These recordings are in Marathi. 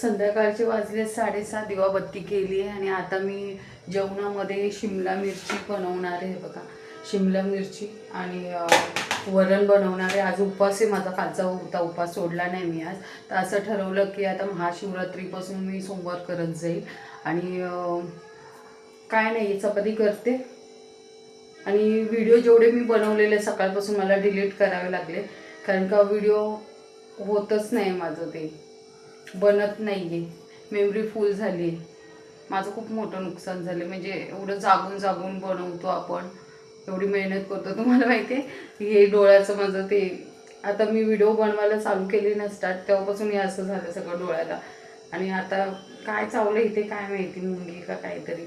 संध्याकाळचे वाजले 7:30. दिवाबत्ती केली आहे आणि आता मी जेवणामध्ये शिमला मिरची बनवणार आहे बघा. शिमला मिरची आणि वरण बनवणार आहे. आज उपवास आहे माझा, कालचा होता उपवास, सोडला नाही मी आज. तर असं ठरवलं की आता महाशिवरात्रीपासून मी सोमवार करत जाईल. आणि काय नाही, चपाती करते. आणि व्हिडिओ जेवढे मी बनवलेले सकाळपासून मला डिलीट करावे लागले, कारण का व्हिडिओ होतच नाही माझं, ते बनत नाही आहे. मेमरी फुल झाली आहे. माझं खूप मोठं नुकसान झालं. म्हणजे एवढं जागून जागून बनवतो आपण, एवढी मेहनत करतो. तुम्हाला माहिती आहे हे डोळ्याचं माझं ते, आता मी व्हिडिओ बनवायला चालू केली ना स्टार्ट, तेव्हापासून हे असं झालं सगळं डोळ्याला. आणि आता काय चावलं इथे काय माहिती, मुंगी का काहीतरी.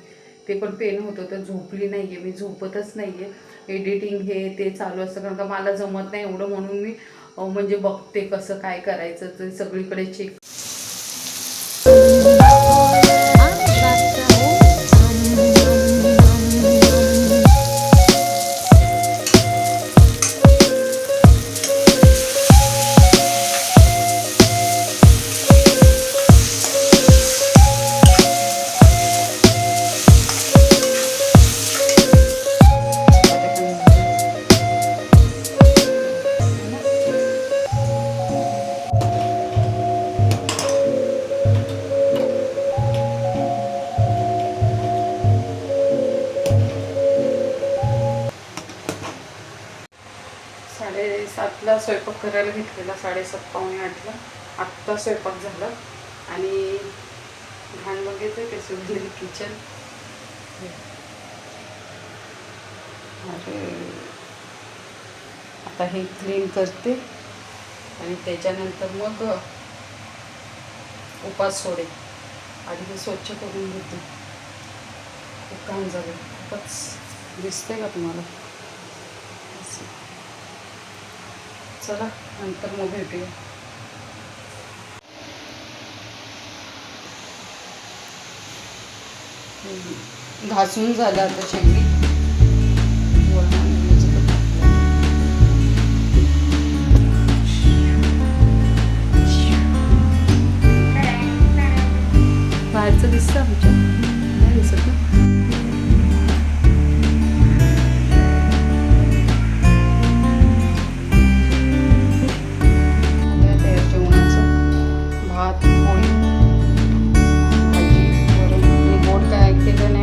ते पण पेन होतं तर झोपली नाही आहे मी, झोपतच नाही आहे. एडिटिंग हे ते चालू असतं, कारण का मला जमत नाही एवढं, म्हणून मी म्हणजे बघते कसं काय करायचं ते सगळीकडे चेक. साडेसातला स्वयंपाक करायला घेतलेला, 7:30 पावणे 8ला. आत्ता स्वयंपाक झाला. आणि घाण बघायचं कसं झालं किचन. अरे आता हे क्लीन करते आणि त्याच्यानंतर मग उपास सोडे. आधी हे स्वच्छ करून घेते. खूप घाण झालं, खूपच दिसतंय का तुम्हाला. चला नंतर मग भेटूया. घासून झालं आता शेगडी. बाहेरचं दिसतं आमच्या, नाही दिसत ना. भात, पोळी, भाजी, वरण. गोड काय केलं नाही.